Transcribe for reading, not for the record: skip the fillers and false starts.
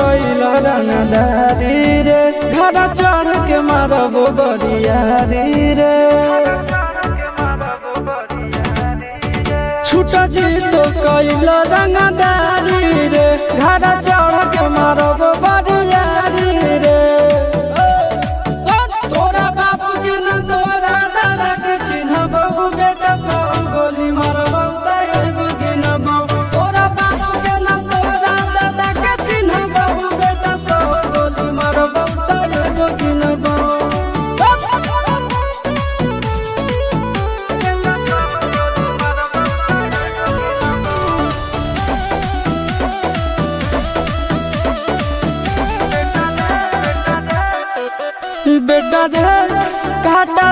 कैल रंगदारी रे, घर चढ़ के मारबो बरियारी रे। छूटा जी तो कैल रंगदारी रे, घर चढ़ के मारबो बरियारी रे। तोरा बापू के न तोरा दादा के चिन्हबो, बेटा सब गोली मारबो तैगो गिनबो। तोरा बापू के न तोरा दादा के चिन्हबो, बेटा सब गोली मारबो तैगो गिनबो। बेटा रे काटा